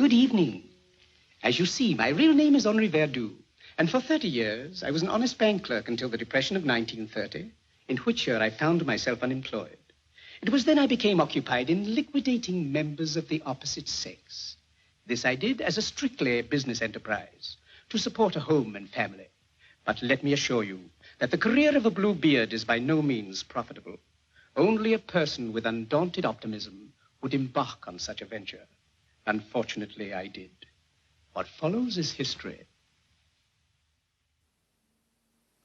Good evening. As you see, my real name is Henri Verdoux. And for 30 years, I was an honest bank clerk until the Depression of 1930, in which year I found myself unemployed. It was then I became occupied in liquidating members of the opposite sex. This I did as a strictly business enterprise, to support a home and family. But let me assure you that the career of a blue beard is by no means profitable. Only a person with undaunted optimism would embark on such a venture. Unfortunately, I did. What follows is history.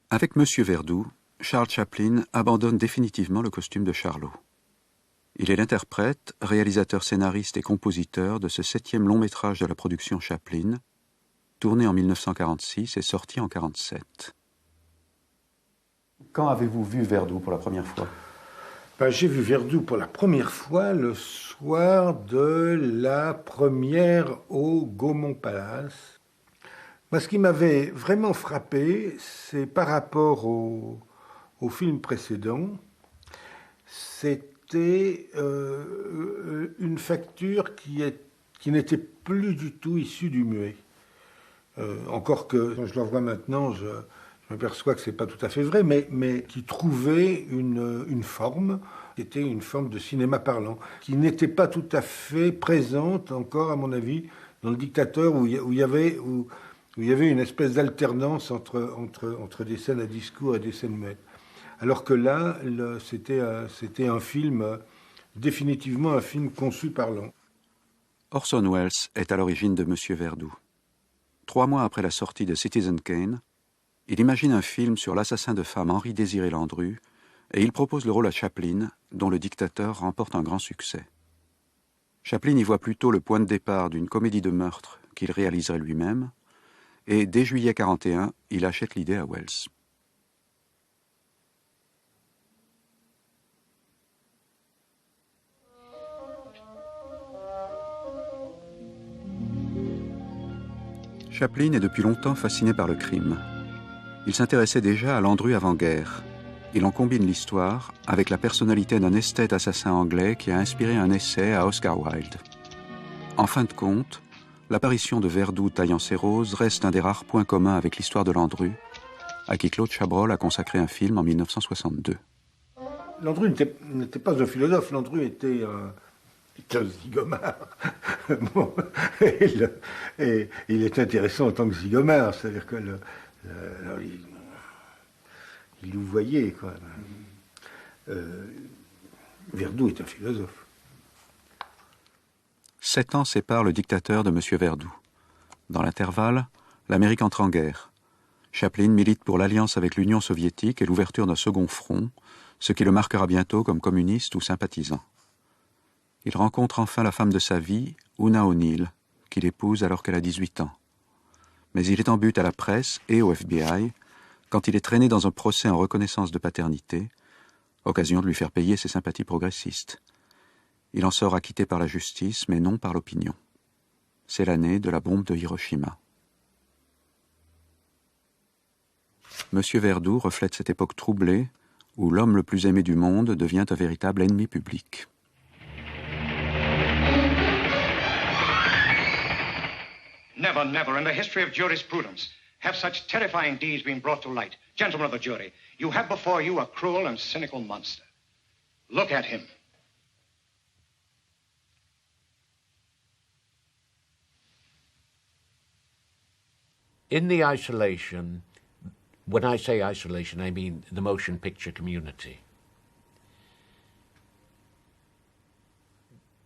Avec Monsieur Verdoux, Charles Chaplin abandonne définitivement le costume de Charlot. Il est l'interprète, réalisateur, scénariste et compositeur de ce 7e long métrage de la production Chaplin, tourné en 1946 et sorti en 1947. Quand avez-vous vu Verdoux pour la première fois? J'ai vu Verdoux pour la première fois le soir de la première au Gaumont Palace. Ce qui m'avait vraiment frappé, c'est par rapport au film précédent, c'était une facture qui n'était plus du tout issue du muet. Encore que, quand je le revois maintenant, je m'aperçois que ce n'est pas tout à fait vrai, mais qui trouvait une forme, qui était une forme de cinéma parlant, qui n'était pas tout à fait présente encore, à mon avis, dans Le Dictateur, où il y avait une espèce d'alternance entre des scènes à discours et des scènes muettes. Alors que là, c'était un film, définitivement un film conçu parlant. Orson Welles est à l'origine de Monsieur Verdoux. 3 mois après la sortie de Citizen Kane, il imagine un film sur l'assassin de femmes Henri Désiré Landru et il propose le rôle à Chaplin, dont Le Dictateur remporte un grand succès. Chaplin y voit plutôt le point de départ d'une comédie de meurtre qu'il réaliserait lui-même, et dès juillet 1941, il achète l'idée à Welles. Chaplin est depuis longtemps fasciné par le crime. Il s'intéressait déjà à Landru avant-guerre. Il en combine l'histoire avec la personnalité d'un esthète assassin anglais qui a inspiré un essai à Oscar Wilde. En fin de compte, l'apparition de Verdoux taillant ses roses reste un des rares points communs avec l'histoire de Landru, à qui Claude Chabrol a consacré un film en 1962. Landru n'était pas un philosophe, Landru était un zygomare. Bon, et il est intéressant en tant que zygomare, c'est-à-dire que il nous voyait, quoi. Verdoux est un philosophe. 7 ans séparent Le Dictateur de Monsieur Verdoux. Dans l'intervalle, l'Amérique entre en guerre. Chaplin milite pour l'alliance avec l'Union soviétique et l'ouverture d'un second front, ce qui le marquera bientôt comme communiste ou sympathisant. Il rencontre enfin la femme de sa vie, Oona O'Neill, qu'il épouse alors qu'elle a 18 ans. Mais il est en butte à la presse et au FBI quand il est traîné dans un procès en reconnaissance de paternité, occasion de lui faire payer ses sympathies progressistes. Il en sort acquitté par la justice, mais non par l'opinion. C'est l'année de la bombe de Hiroshima. Monsieur Verdoux reflète cette époque troublée où l'homme le plus aimé du monde devient un véritable ennemi public. Never, never in the history of jurisprudence have such terrifying deeds been brought to light. Gentlemen of the jury, you have before you a cruel and cynical monster. Look at him. In the isolation, when I say isolation, I mean the motion picture community.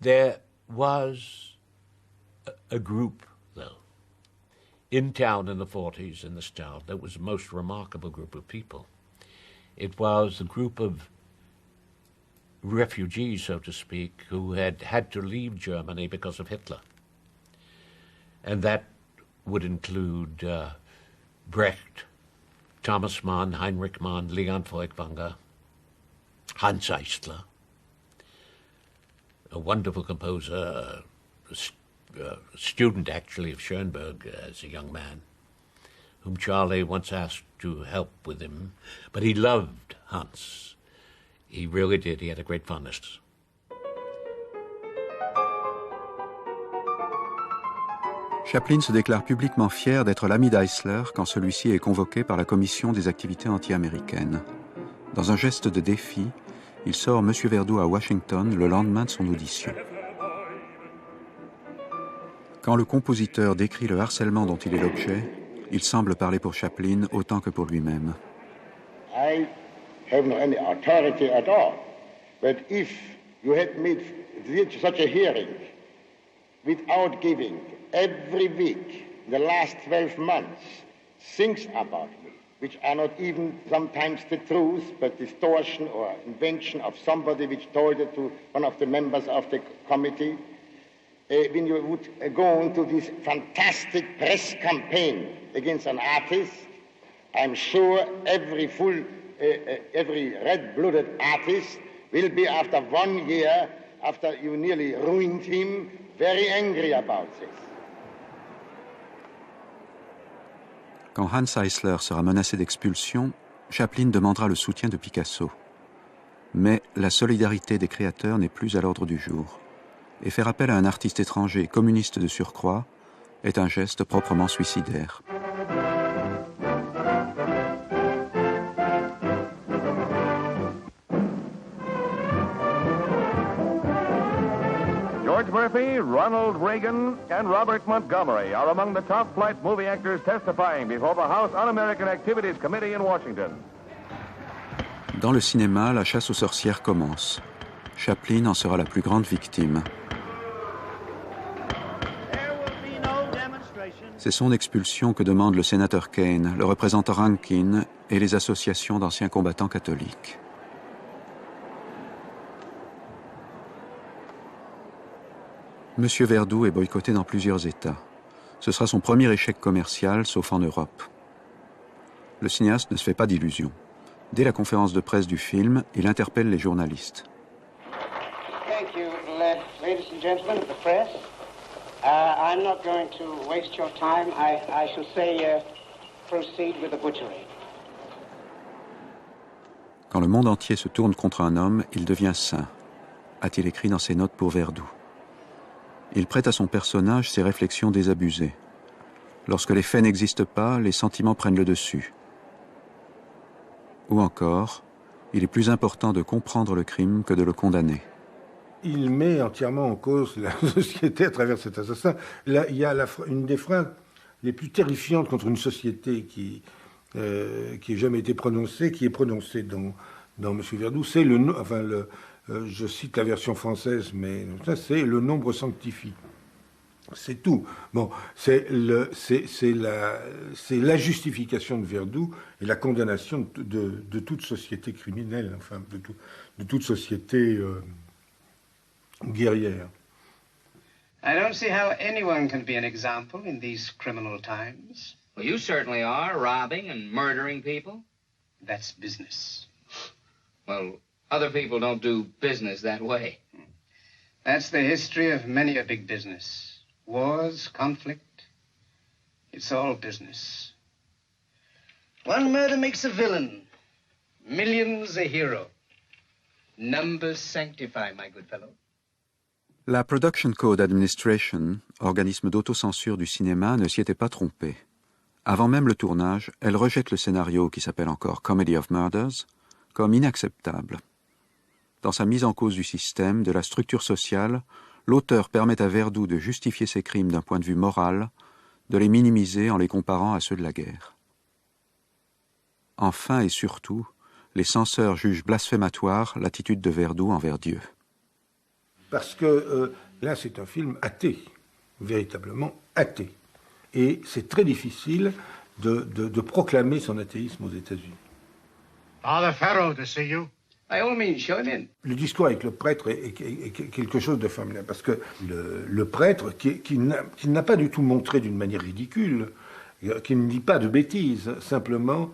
There was a group, though, in town in the 40s, in this town, that was a most remarkable group of people. It was a group of refugees, so to speak, who had had to leave Germany because of Hitler. And that would include Brecht, Thomas Mann, Heinrich Mann, Leon Feuchtwanger, Hans Eisler, a wonderful composer, a student actually of Schoenberg as a young man, whom Charlie once asked to help with him, but he loved Hans. He really did. He had a great fondness. Chaplin se déclare publiquement fier d'être l'ami d'Eisler quand celui-ci est convoqué par la Commission des activités anti-américaines. Dans un geste de défi, il sort M. Verdoux à Washington le lendemain de son audition. Quand le compositeur décrit le harcèlement dont il est l'objet, il semble parler pour Chaplin autant que pour lui-même. I have no any authority at all, but if you had made such a hearing without giving every week the last 12 months things about me, which are not even sometimes the truth, but distortion or invention of somebody which told it to one of the members of the committee, when you would go on to this fantastic press campaign against an artist, I'm sure every red-blooded artist will be, after 1 year, after you nearly ruined him, very angry about this. Quand Hans Eisler sera menacé d'expulsion, Chaplin demandera le soutien de Picasso. Mais la solidarité des créateurs n'est plus à l'ordre du jour. Et faire appel à un artiste étranger, communiste de surcroît, est un geste proprement suicidaire. George Murphy, Ronald Reagan, and Robert Montgomery are among the top-flight movie actors testifying before the House Un-American Activities Committee in Washington. Dans le cinéma, la chasse aux sorcières commence. Chaplin en sera la plus grande victime. C'est son expulsion que demandent le sénateur Kane, le représentant Rankin et les associations d'anciens combattants catholiques. Monsieur Verdoux est boycotté dans plusieurs États. Ce sera son premier échec commercial, sauf en Europe. Le cinéaste ne se fait pas d'illusions. Dès la conférence de presse du film, il interpelle les journalistes. Thank you, ladies and gentlemen of the press. I'm not going to waste your time. I shall say, proceed with the butchery. Quand le monde entier se tourne contre un homme, il devient saint, a-t-il écrit dans ses notes pour Verdoux. Il prête à son personnage ses réflexions désabusées. Lorsque les faits n'existent pas, les sentiments prennent le dessus. Ou encore, il est plus important de comprendre le crime que de le condamner. Il met entièrement en cause la société à travers cet assassin. Là, il y a une des phrases les plus terrifiantes contre une société qui ait jamais été prononcée, qui est prononcée dans M. Verdoux, c'est je cite la version française, mais ça, c'est le nombre sanctifie. C'est tout. Bon, c'est la justification de Verdoux et la condamnation de toute société criminelle, enfin, de toute société guerrière. I don't see how anyone can be an example in these criminal times. Well, you certainly are, robbing and murdering people. That's business. Well, other people don't do business that way. That's the history of many a big business. Wars, conflict, it's all business. One murder makes a villain, millions a hero. Numbers sanctify, my good fellow. La Production Code Administration, organisme d'autocensure du cinéma, ne s'y était pas trompée. Avant même le tournage, elle rejette le scénario, qui s'appelle encore Comedy of Murders, comme inacceptable. Dans sa mise en cause du système, de la structure sociale, l'auteur permet à Verdoux de justifier ses crimes d'un point de vue moral, de les minimiser en les comparant à ceux de la guerre. Enfin et surtout, les censeurs jugent blasphématoire l'attitude de Verdoux envers Dieu. Parce que là, c'est un film athée, véritablement athée. Et c'est très difficile de proclamer son athéisme aux États-Unis. Father Farrow to see you. By all means, show him in. Le discours avec le prêtre est quelque chose de formidable, parce que le prêtre, qui n'a pas du tout montré d'une manière ridicule, qui ne dit pas de bêtises, simplement,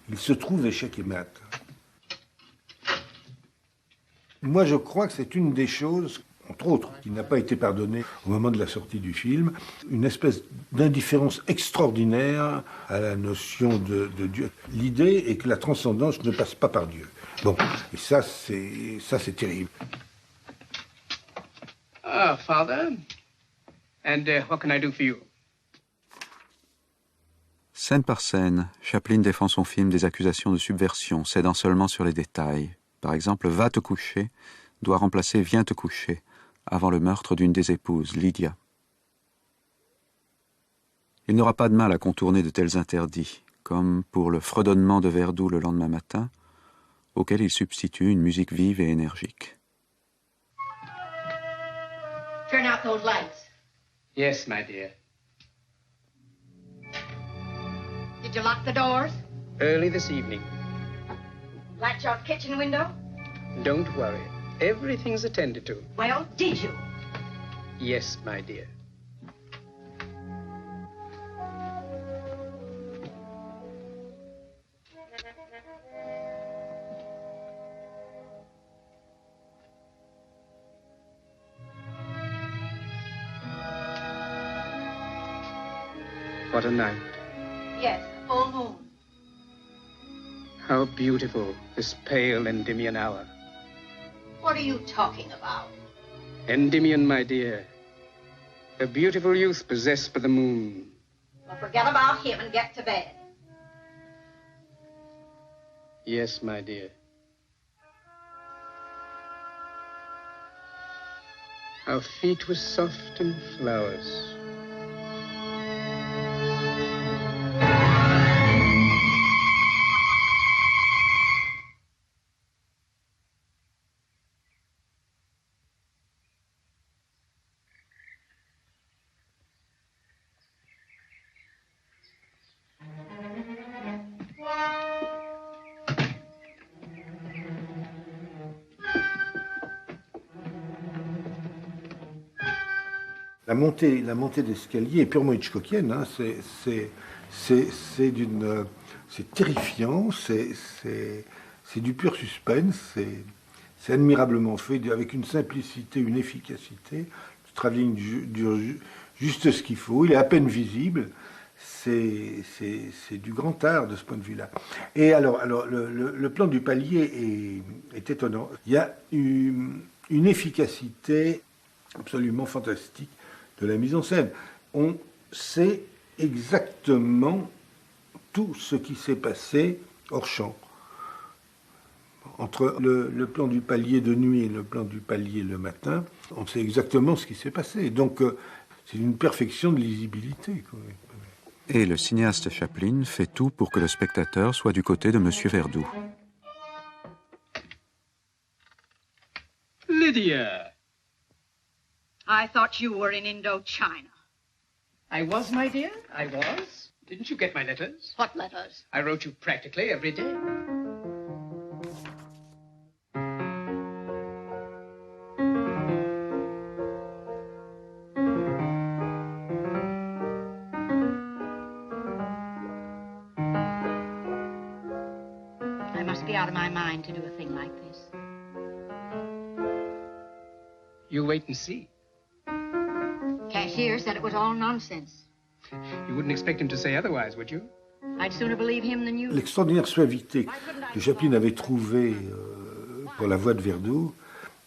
il se trouve échec et mat. Moi, je crois que c'est une des choses, entre autres, qui n'a pas été pardonnée au moment de la sortie du film, une espèce d'indifférence extraordinaire à la notion de Dieu. L'idée est que la transcendance ne passe pas par Dieu. Bon, et ça, c'est terrible. Ah, Father. And what can I do for you? Scène par scène, Chaplin défend son film des accusations de subversion, cédant seulement sur les détails. Par exemple, « Va te coucher » doit remplacer « Viens te coucher » avant le meurtre d'une des épouses, Lydia. Il n'aura pas de mal à contourner de tels interdits, comme pour le fredonnement de Verdoux le lendemain matin, auquel il substitue une musique vive et énergique. Turn out those lights. Yes, my dear. Did you lock the doors? Early this evening. Latch your kitchen window? Don't worry. Everything's attended to. Well, did you? Yes, my dear. What a night. Yes, full moon. How beautiful this pale Endymion hour. What are you talking about? Endymion, my dear. A beautiful youth possessed by the moon. Well, forget about him and get to bed. Yes, my dear. Our feet were soft and flowers. La montée d'escalier est purement hitchcockienne. Hein. C'est terrifiant, c'est du pur suspense, c'est admirablement fait, avec une simplicité, une efficacité. Le travelling dure juste ce qu'il faut, il est à peine visible. C'est du grand art de ce point de vue-là. Et alors le plan du palier est étonnant. Il y a une efficacité absolument fantastique de la mise en scène. On sait exactement tout ce qui s'est passé hors champ. Entre le plan du palier de nuit et le plan du palier le matin, on sait exactement ce qui s'est passé. Donc c'est une perfection de lisibilité, quoi. Et le cinéaste Chaplin fait tout pour que le spectateur soit du côté de Monsieur Verdoux. Lydia! I thought you were in Indochina. I was, my dear, I was. Didn't you get my letters? What letters? I wrote you practically every day. I must be out of my mind to do a thing like this. You wait and see. Cashier said it was all nonsense. You wouldn't expect him to say otherwise, would you? I'd sooner believe him than you. L'extraordinaire suavité que Chaplin avait trouvée pour la voix de Verdoux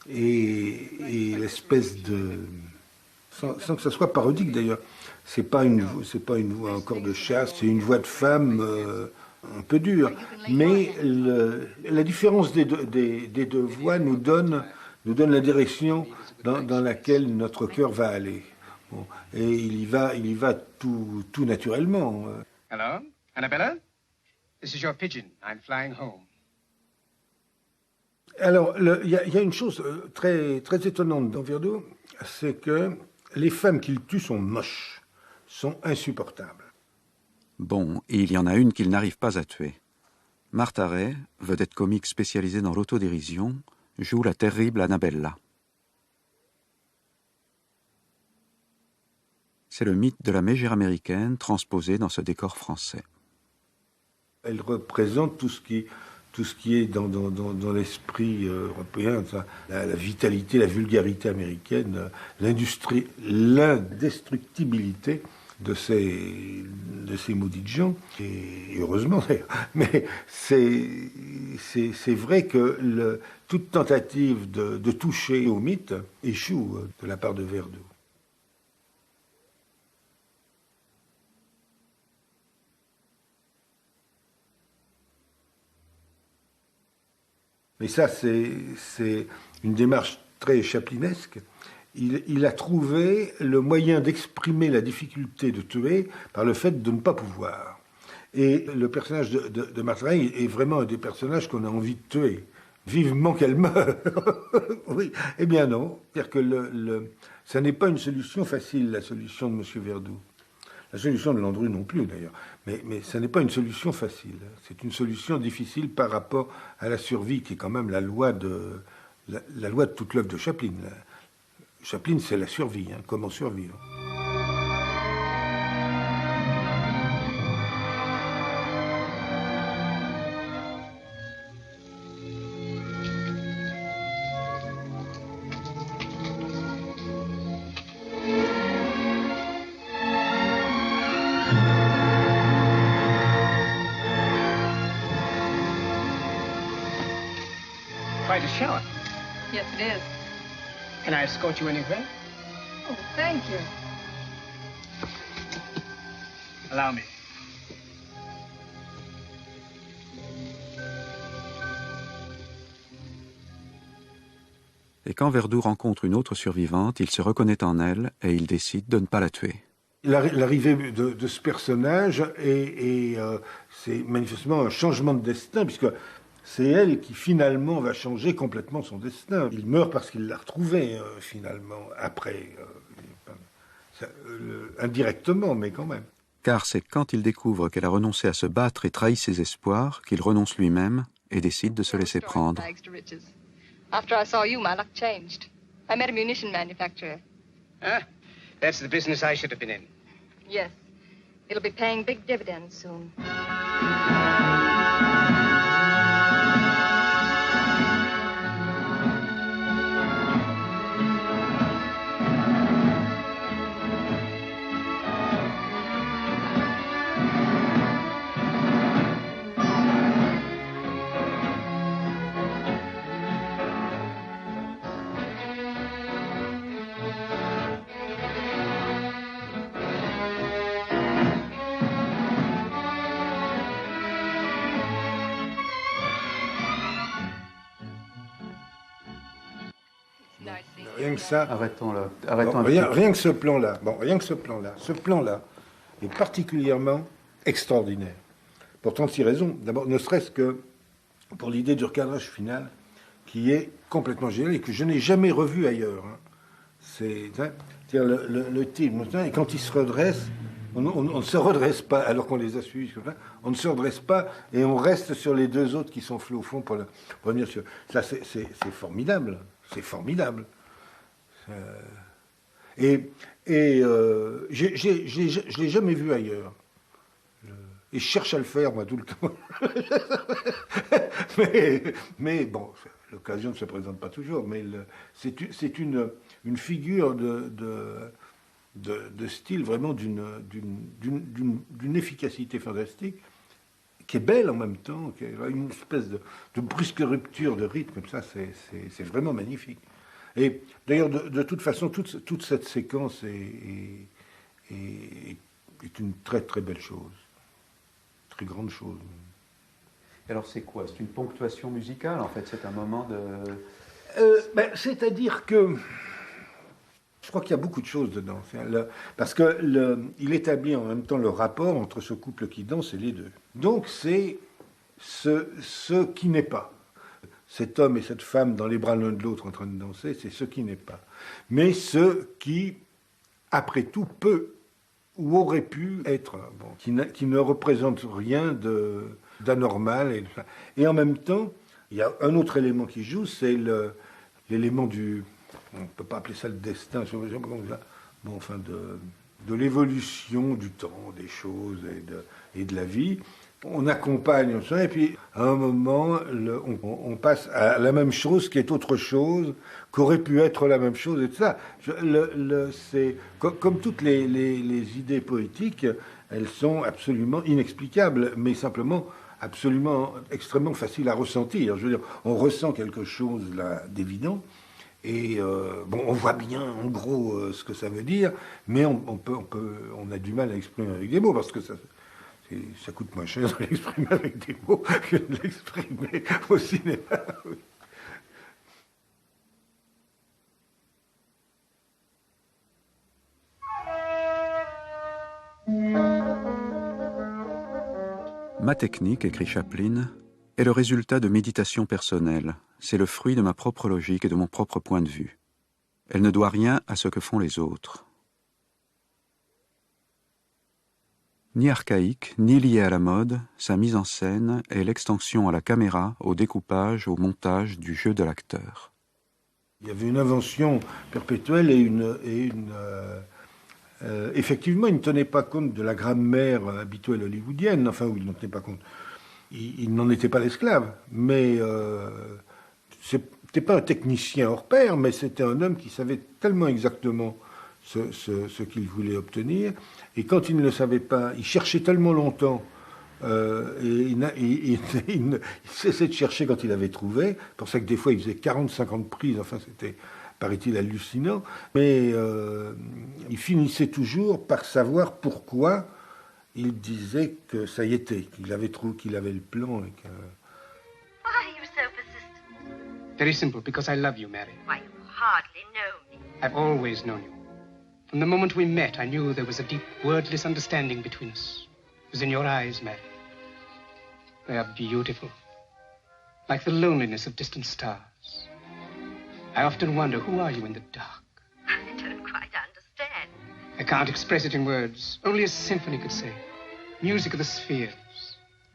et l'espèce de... Sans que ça soit parodique d'ailleurs, c'est pas une voix encore de chasse, c'est une voix de femme un peu dure. Mais la différence des deux voix nous donne la direction dans laquelle notre cœur va aller. Bon, et il y va tout naturellement. Hello, Annabella? This is your pigeon. I'm flying home. Alors, il y a une chose très, très étonnante dans Verdoux, c'est que les femmes qu'il tue sont moches, sont insupportables. Bon, et il y en a une qu'il n'arrive pas à tuer. Martha Ray, vedette comique spécialisée dans l'autodérision, joue la terrible Annabella. C'est le mythe de la mégère américaine transposé dans ce décor français. Elle représente tout ce qui est dans l'esprit européen, la vitalité, la vulgarité américaine, l'indestructibilité de ces maudites gens. Et heureusement d'ailleurs. Mais c'est vrai que toute tentative de toucher au mythe échoue de la part de Verdoux. mais ça c'est une démarche très chaplinesque, il a trouvé le moyen d'exprimer la difficulté de tuer par le fait de ne pas pouvoir. Et le personnage de Martha est vraiment un des personnages qu'on a envie de tuer. Vivement qu'elle meure. Oui, eh bien non. C'est-à-dire que ça n'est pas une solution facile, la solution de M. Verdoux. La solution de Landru non plus, d'ailleurs. Mais ça n'est pas une solution facile. C'est une solution difficile par rapport à la survie, qui est quand même la loi de toute l'œuvre de Chaplin. Chaplin, c'est la survie. Hein, comment survivre. Quite a shower. Yes, it is. Can I escort you anywhere? Oh, thank you. Allow me. Et quand Verdoux rencontre une autre survivante, il se reconnaît en elle et il décide de ne pas la tuer. L'arrivée de ce personnage c'est manifestement un changement de destin, puisque c'est elle qui finalement va changer complètement son destin. Il meurt parce qu'il l'a retrouvée finalement, après, indirectement, mais quand même. Car c'est quand il découvre qu'elle a renoncé à se battre et trahi ses espoirs qu'il renonce lui-même et décide de se laisser prendre. After I saw you, my luck changed. I met a munition manufacturer. Ah, that's the business I should have been in. Yes. It'll be paying big dividends soon. Rien que ça. Arrêtons là. Rien que ce plan-là. Ce plan-là est particulièrement extraordinaire. Pour 36 raisons. D'abord, ne serait-ce que pour l'idée du recadrage final, qui est complètement génial et que je n'ai jamais revu ailleurs. Hein. C'est-à-dire le type, et quand il se redresse, on ne se redresse pas, alors qu'on les a suivis, on ne se redresse pas et on reste sur les deux autres qui sont flous au fond pour revenir sur. Ça, c'est formidable. C'est formidable. Je l'ai jamais vu ailleurs. Et je cherche à le faire, moi, tout le temps. mais bon, l'occasion ne se présente pas toujours. Mais c'est une figure de style vraiment d'une efficacité fantastique, qui est belle en même temps, qui a une espèce de brusque rupture de rythme, comme ça, c'est vraiment magnifique. Et d'ailleurs, de toute façon, toute cette séquence est une très très belle chose, très grande chose. Alors c'est quoi? C'est une ponctuation musicale, en fait? C'est un moment de... C'est-à-dire que... Je crois qu'il y a beaucoup de choses dedans. Parce qu'il établit en même temps le rapport entre ce couple qui danse et les deux. Donc c'est ce qui n'est pas. Cet homme et cette femme dans les bras l'un de l'autre en train de danser, c'est ce qui n'est pas. Mais ce qui, après tout, peut ou aurait pu être, qui ne représente rien d'anormal. Et en même temps, il y a un autre élément qui joue, c'est l'élément du... On ne peut pas appeler ça le destin, bon, enfin de l'évolution du temps, des choses et de la vie. On accompagne ça, et puis à un moment, on passe à la même chose qui est autre chose, qu'aurait pu être la même chose, et tout ça. C'est, comme toutes les idées poétiques, elles sont absolument inexplicables, mais simplement absolument extrêmement faciles à ressentir. Je veux dire, on ressent quelque chose là d'évident, et on voit bien en gros ce que ça veut dire, mais on a du mal à l'exprimer avec des mots, parce que ça coûte moins cher de l'exprimer avec des mots que de l'exprimer au cinéma. Ma technique, écrit Chaplin, est le résultat de méditation personnelle. C'est le fruit de ma propre logique et de mon propre point de vue. Elle ne doit rien à ce que font les autres. Ni archaïque, ni liée à la mode, sa mise en scène est l'extension à la caméra, au découpage, au montage du jeu de l'acteur. Il y avait une invention perpétuelle effectivement, il ne tenait pas compte de la grammaire habituelle hollywoodienne, enfin, où il n'en tenait pas compte. Il n'en était pas l'esclave, mais c'était pas un technicien hors pair, mais c'était un homme qui savait tellement exactement ce qu'il voulait obtenir, et quand il ne le savait pas, il cherchait tellement longtemps, et il cessait de chercher quand il avait trouvé. C'est pour ça que des fois il faisait 40-50 prises, enfin c'était, paraît-il, hallucinant, mais il finissait toujours par savoir pourquoi il disait que ça y était, qu'il avait le plan. Et que... Why are you so persistent? Very simple, because I love you, Mary. Why, you hardly know me. I've always known you. From the moment we met, I knew there was a deep, wordless understanding between us. It was in your eyes, Mary. They are beautiful, like the loneliness of distant stars. I often wonder, who are you in the dark? I don't quite understand. I can't express it in words. Only a symphony could say. Music of the spheres.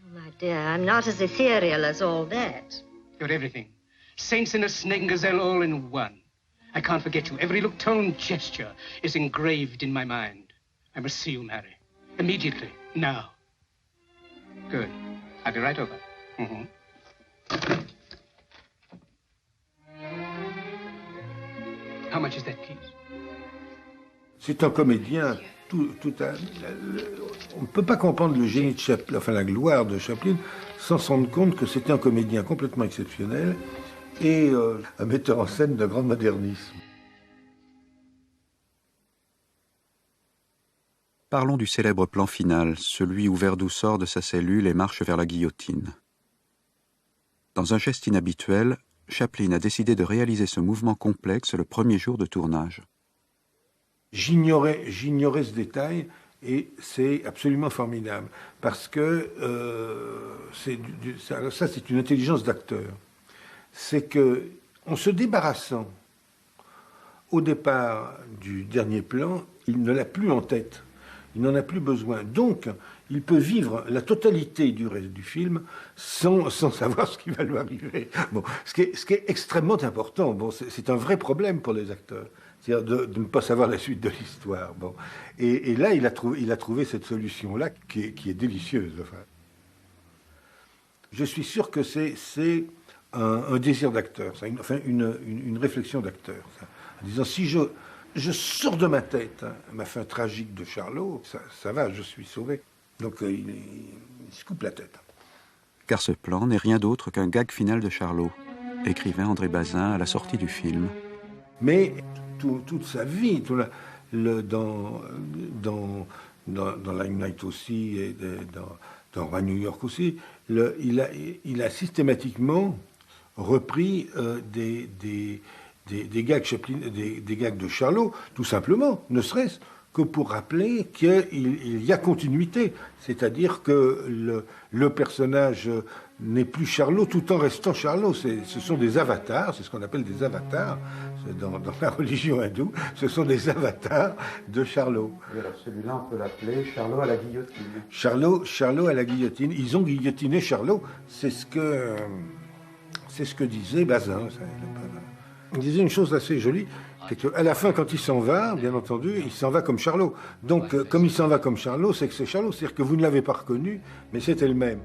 Oh, my dear, I'm not as ethereal as all that. You're everything. Saint, sinner, snake, and gazelle all in one. I can't forget you. Every look, tone, gesture is engraved in my mind. I must see you, Mary. Immediately. Now. Good. I'll be right over. How much is that, please? C'est un comédien. On ne peut pas comprendre le génie de Chaplin, enfin la gloire de Chaplin, sans se rendre compte que c'était un comédien complètement exceptionnel et un metteur en scène de grand modernisme. Parlons du célèbre plan final, celui où Verdoux sort de sa cellule et marche vers la guillotine. Dans un geste inhabituel, Chaplin a décidé de réaliser ce mouvement complexe le premier jour de tournage. J'ignorais ce détail et c'est absolument formidable parce que ça c'est une intelligence d'acteur. C'est que en se débarrassant au départ du dernier plan, il ne l'a plus en tête. Il n'en a plus besoin. Donc, il peut vivre la totalité du reste du film sans savoir ce qui va lui arriver. Bon, ce qui est extrêmement important. Bon, c'est un vrai problème pour les acteurs. C'est-à-dire de ne pas savoir la suite de l'histoire. Bon. Et là, il a trouvé cette solution-là qui est délicieuse. Enfin. Je suis sûr que c'est un désir d'acteur, une réflexion d'acteur. En disant, si je sors de ma tête ma fin tragique de Charlot, ça va, je suis sauvé. Donc il se coupe la tête. Car ce plan n'est rien d'autre qu'un gag final de Charlot, écrivait André Bazin à la sortie du film. Mais toute sa vie, dans Limelight aussi, et dans Roi New York aussi, il a systématiquement repris des gags Chaplin, des gags de Charlot, tout simplement, ne serait-ce que pour rappeler qu'il y a continuité. C'est-à-dire que le personnage n'est plus Charlot tout en restant Charlot. Ce sont des avatars, c'est ce qu'on appelle des avatars dans la religion hindoue. Ce sont des avatars de Charlot. Et alors celui-là, on peut l'appeler Charlot à la guillotine. Charlot à la guillotine. Ils ont guillotiné Charlot. C'est ce que disait Bazin. Il disait une chose assez jolie, c'est qu'à la fin, quand il s'en va, bien entendu, il s'en va comme Charlot. Donc, comme il s'en va comme Charlot, c'est que c'est Charlot. C'est-à-dire que vous ne l'avez pas reconnu, mais c'était le même.